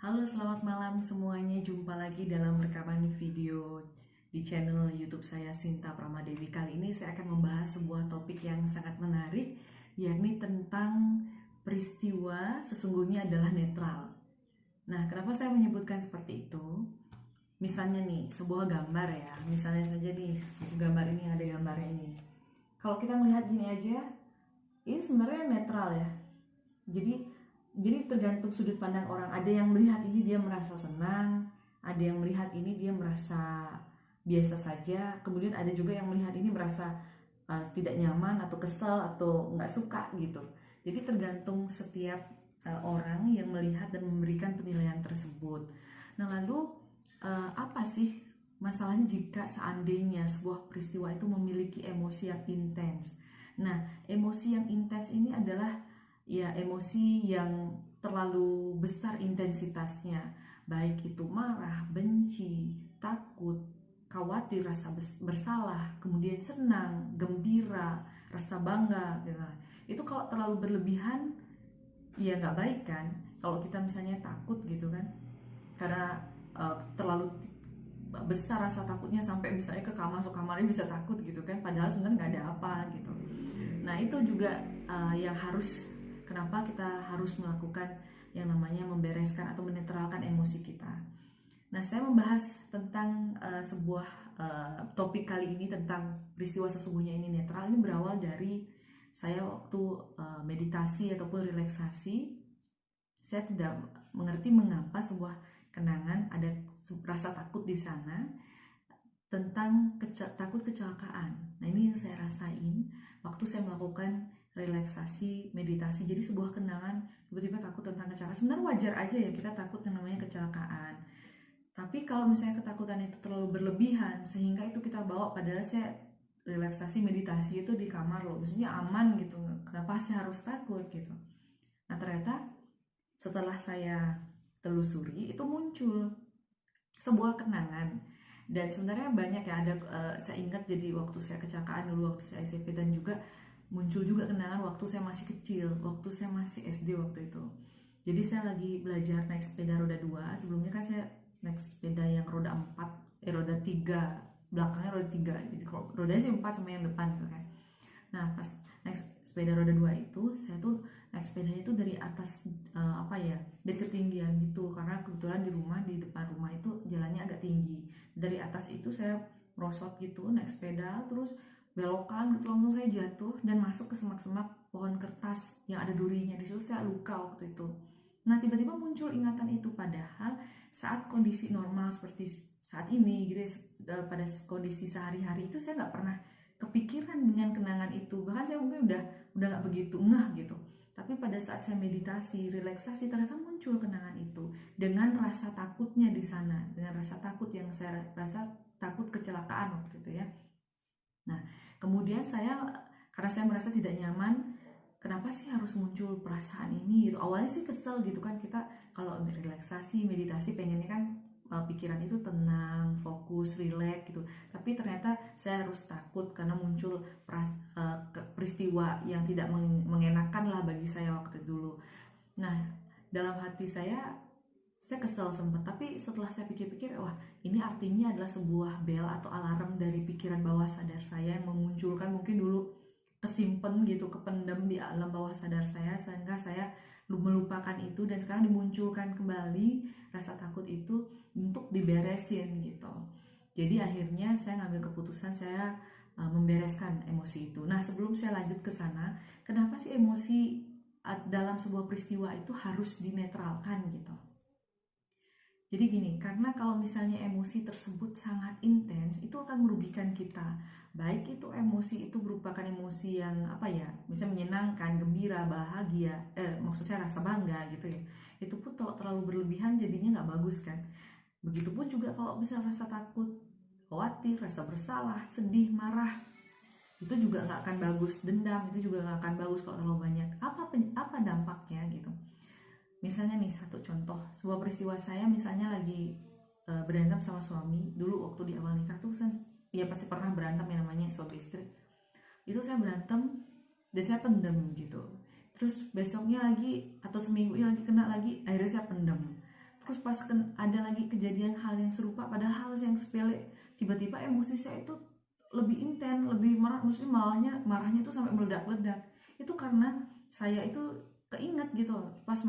Halo, selamat malam semuanya. Jumpa lagi dalam rekaman video di channel YouTube saya, Sinta Pramadewi. Kali ini saya akan membahas sebuah topik yang sangat menarik, yakni tentang peristiwa sesungguhnya adalah netral. Nah, kenapa saya menyebutkan seperti itu? Misalnya nih, sebuah gambar ya. Misalnya saja nih, gambar ini ada gambarnya ini. Kalau kita melihat gini aja, ini sebenarnya netral ya. Jadi tergantung sudut pandang orang. Ada yang melihat ini dia merasa senang, ada yang melihat ini dia merasa biasa saja, kemudian ada juga yang melihat ini merasa tidak nyaman atau kesal atau nggak suka gitu. Jadi tergantung setiap orang yang melihat dan memberikan penilaian tersebut. Nah, lalu apa sih masalahnya jika seandainya sebuah peristiwa itu memiliki emosi yang intens? Nah, emosi yang intens ini adalah ya emosi yang terlalu besar intensitasnya, baik itu marah, benci, takut, khawatir, rasa bersalah, kemudian senang, gembira, rasa bangga gitu. Itu kalau terlalu berlebihan ya nggak baik kan. Kalau kita misalnya takut gitu kan, karena terlalu besar rasa takutnya sampai misalnya ke kamar, masuk kamarnya bisa takut gitu kan, padahal sebenarnya nggak ada apa gitu. Nah, itu juga yang harus, kenapa kita harus melakukan yang namanya membereskan atau menetralkan emosi kita. Nah, saya membahas tentang sebuah topik kali ini tentang peristiwa sesungguhnya ini netral. Ini berawal dari saya waktu meditasi ataupun relaksasi. Saya tidak mengerti mengapa sebuah kenangan ada rasa takut di sana tentang takut kecelakaan. Nah, ini yang saya rasain waktu saya melakukan relaksasi meditasi. Jadi sebuah kenangan tiba-tiba takut tentang kecelakaan. Sebenarnya wajar aja ya kita takut yang namanya kecelakaan. Tapi kalau misalnya ketakutan itu terlalu berlebihan sehingga itu kita bawa, padahal saya relaksasi meditasi itu di kamar loh, maksudnya aman gitu. Kenapa saya harus takut gitu? Nah, ternyata setelah saya telusuri itu muncul sebuah kenangan. Dan sebenarnya banyak ya, ada saya ingat jadi waktu saya kecelakaan dulu waktu saya SMP, dan juga muncul juga kenangan waktu saya masih kecil, waktu saya masih SD waktu itu. Jadi saya lagi belajar naik sepeda roda 2. Sebelumnya kan saya naik sepeda yang roda 4, roda 3, belakangnya roda 3. Jadi kalau rodanya sih 4 sama yang depan gitu kan. Nah, pas naik sepeda roda 2 itu, saya tuh naik sepedanya itu dari atas dari ketinggian gitu, karena kebetulan di rumah, di depan rumah itu jalannya agak tinggi. Dari atas itu saya merosot gitu naik sepeda, terus belokan gitu, langsung saya jatuh dan masuk ke semak-semak pohon kertas yang ada durinya. Di situ saya luka waktu itu. Nah, tiba-tiba muncul ingatan itu, padahal saat kondisi normal seperti saat ini gitu ya, pada kondisi sehari-hari itu saya nggak pernah kepikiran dengan kenangan itu. Bahkan saya mungkin udah nggak begitu ngeh gitu. Tapi pada saat saya meditasi, relaksasi, ternyata muncul kenangan itu dengan rasa takutnya di sana, dengan rasa takut yang saya rasa, takut kecelakaan waktu itu ya. Nah, kemudian karena saya merasa tidak nyaman, kenapa sih harus muncul perasaan ini gitu. Awalnya sih kesel gitu kan, kita kalau relaksasi, meditasi pengennya kan pikiran itu tenang, fokus, rileks gitu. Tapi ternyata saya harus takut karena muncul peristiwa yang tidak mengenakan lah bagi saya waktu dulu. Nah, dalam hati saya kesel sempat, tapi setelah saya pikir-pikir, wah, ini artinya adalah sebuah bel atau alarm dari pikiran bawah sadar saya yang memunculkan, mungkin dulu kesimpan gitu, kependam di alam bawah sadar saya, sehingga saya melupakan itu, dan sekarang dimunculkan kembali rasa takut itu untuk diberesin gitu. Jadi akhirnya saya ngambil keputusan, saya membereskan emosi itu. Nah, sebelum saya lanjut ke sana, kenapa sih emosi dalam sebuah peristiwa itu harus dinetralkan gitu? Jadi gini, karena kalau misalnya emosi tersebut sangat intens, itu akan merugikan kita. Baik itu emosi itu merupakan emosi yang misalnya menyenangkan, gembira, bahagia, maksud saya rasa bangga gitu ya. Itu pun kalau terlalu berlebihan jadinya nggak bagus kan. Begitupun juga kalau misalnya rasa takut, khawatir, rasa bersalah, sedih, marah, itu juga nggak akan bagus. Dendam itu juga nggak akan bagus kalau terlalu banyak. Apa dampaknya gitu? Misalnya nih, satu contoh, sebuah peristiwa, saya misalnya lagi berantem sama suami. Dulu waktu di awal nikah tuh ya pasti pernah berantem, yang namanya suami istri. Itu saya berantem dan saya pendem gitu. Terus besoknya lagi atau seminggunya lagi kena lagi, akhirnya saya pendem. terus pas ada lagi kejadian hal yang serupa padahal hal yang sepele, tiba-tiba emosi saya itu lebih intens, lebih marah, maksudnya marahnya itu sampai meledak-ledak. Itu karena saya itu keinget gitu pas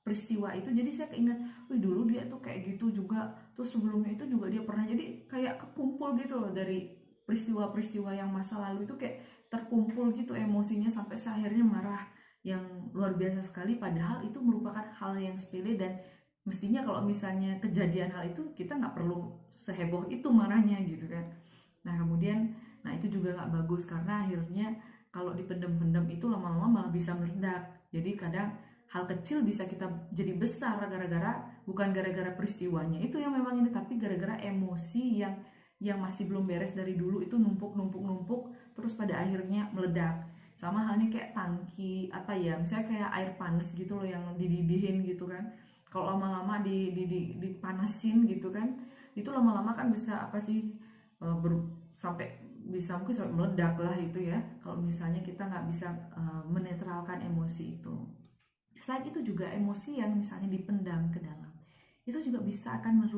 peristiwa itu, jadi saya keinget, wih dulu dia tuh kayak gitu juga, terus sebelumnya itu juga dia pernah, jadi kayak kekumpul gitu loh dari peristiwa-peristiwa yang masa lalu itu, kayak terkumpul gitu emosinya sampai saya akhirnya marah yang luar biasa sekali, padahal itu merupakan hal yang sepele dan mestinya kalau misalnya kejadian hal itu kita nggak perlu seheboh itu marahnya gitu kan. Nah kemudian, nah itu juga nggak bagus karena akhirnya kalau dipendam-pendam itu lama-lama malah bisa meledak. Jadi kadang hal kecil bisa kita jadi besar gara-gara, bukan gara-gara peristiwanya itu yang memang ini, tapi gara-gara emosi yang masih belum beres dari dulu itu numpuk terus pada akhirnya meledak. Sama halnya kayak tangki apa ya, misalnya kayak air panas gitu loh yang dididihin gitu kan. Kalau lama-lama dipanasin gitu kan, itu lama-lama kan bisa apa sih, sampai bisa mungkin sampai meledak lah itu ya, kalau misalnya kita nggak bisa menetralkan emosi itu. Selain itu juga emosi yang misalnya dipendam ke dalam itu juga bisa akan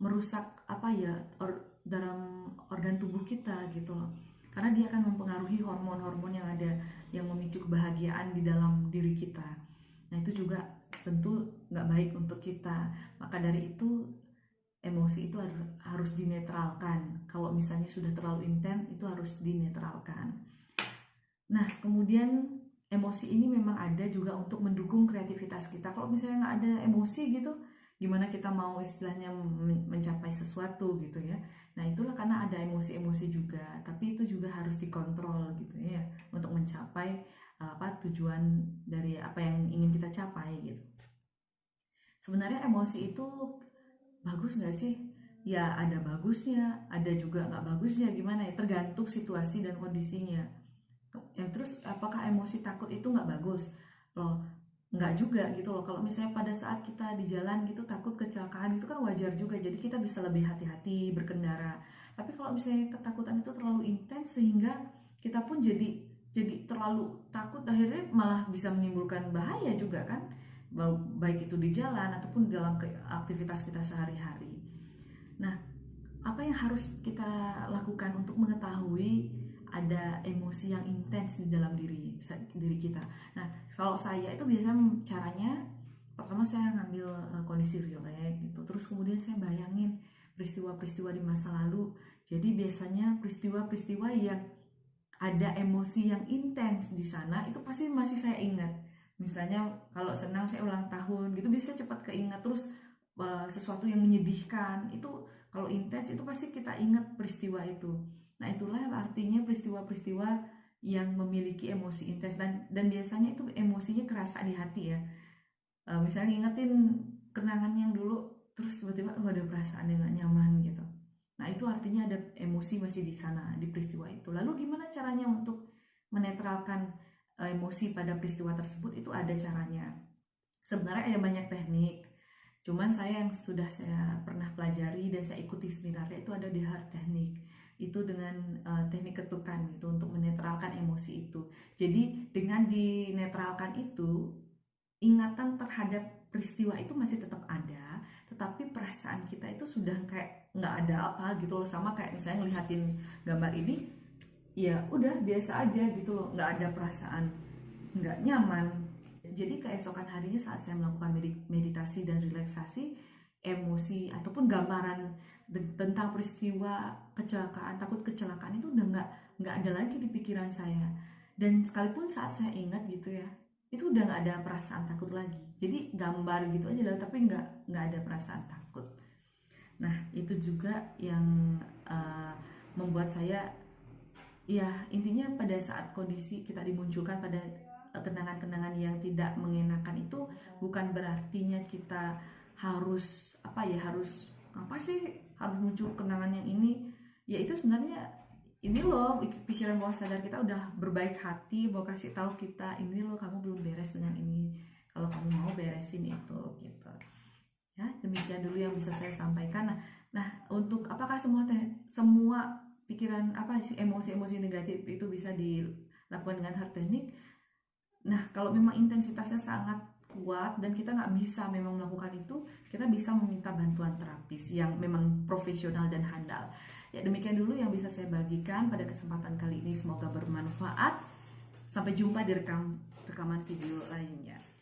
merusak apa ya, dalam organ tubuh kita gitu loh, karena dia akan mempengaruhi hormon-hormon yang ada yang memicu kebahagiaan di dalam diri kita. Nah itu juga tentu nggak baik untuk kita. Maka dari itu emosi itu harus dinetralkan. Kalau misalnya sudah terlalu intens itu harus dinetralkan. Nah kemudian emosi ini memang ada juga untuk mendukung kreativitas kita. Kalau misalnya nggak ada emosi gitu, gimana kita mau istilahnya mencapai sesuatu gitu ya. Nah itulah karena ada emosi-emosi juga, tapi itu juga harus dikontrol gitu ya, untuk mencapai tujuan dari apa yang ingin kita capai gitu. Sebenarnya emosi itu bagus nggak sih? Ya ada bagusnya, ada juga nggak bagusnya, gimana ya, tergantung situasi dan kondisinya. Terus apakah emosi takut itu nggak bagus? Loh nggak juga gitu loh. Kalau misalnya pada saat kita di jalan gitu takut kecelakaan itu kan wajar juga, jadi kita bisa lebih hati-hati berkendara. Tapi kalau misalnya ketakutan itu terlalu intens sehingga kita pun jadi terlalu takut, akhirnya malah bisa menimbulkan bahaya juga kan, baik itu di jalan ataupun dalam aktivitas kita sehari-hari. Nah apa yang harus kita lakukan untuk mengetahui ada emosi yang intens di dalam diri kita? Nah kalau saya itu biasanya caranya, pertama saya ngambil kondisi rileks gitu, terus kemudian saya bayangin peristiwa-peristiwa di masa lalu. Jadi biasanya peristiwa-peristiwa yang ada emosi yang intens di sana itu pasti masih saya ingat. Misalnya kalau senang saya ulang tahun gitu bisa cepat keingat. Terus sesuatu yang menyedihkan itu kalau intens itu pasti kita ingat peristiwa itu. Nah itulah artinya peristiwa-peristiwa yang memiliki emosi intens, dan biasanya itu emosinya kerasa di hati ya. Misalnya ingetin kenangan yang dulu, terus tiba-tiba ada perasaan yang gak nyaman gitu. Nah itu artinya ada emosi masih di sana di peristiwa itu. Lalu gimana caranya untuk menetralkan emosi pada peristiwa tersebut? Itu ada caranya. Sebenarnya ada banyak teknik. Cuman saya yang sudah saya pernah pelajari dan saya ikuti seminarnya itu ada di hard teknik. Itu dengan teknik ketukan itu untuk menetralkan emosi itu. Jadi dengan dinetralkan itu, ingatan terhadap peristiwa itu masih tetap ada, tetapi perasaan kita itu sudah kayak nggak ada apa gitu loh. Sama kayak misalnya ngeliatin gambar ini, ya udah biasa aja gitu loh, nggak ada perasaan nggak nyaman. Jadi keesokan harinya saat saya melakukan meditasi dan relaksasi, emosi ataupun gambaran tentang peristiwa kecelakaan, takut kecelakaan itu udah nggak ada lagi di pikiran saya. Dan sekalipun saat saya ingat gitu ya, itu udah nggak ada perasaan takut lagi. Jadi gambar gitu aja lah, tapi nggak ada perasaan takut. Nah itu juga yang membuat saya, ya intinya pada saat kondisi kita dimunculkan pada kenangan-kenangan yang tidak mengenakan itu, bukan berartinya kita harus harus muncul kenangan yang ini. Ya itu sebenarnya ini loh, pikiran bawah sadar kita udah berbaik hati mau kasih tahu kita, ini loh kamu belum beres dengan ini, kalau kamu mau beresin itu gitu ya. Demikian dulu yang bisa saya sampaikan. Nah untuk apakah semua pikiran emosi-emosi negatif itu bisa dilakukan dengan hard teknik? Nah kalau memang intensitasnya sangat kuat dan kita nggak bisa memang melakukan itu, kita bisa meminta bantuan terapis yang memang profesional dan handal. Ya, demikian dulu yang bisa saya bagikan pada kesempatan kali ini, semoga bermanfaat. Sampai jumpa di rekaman video lainnya.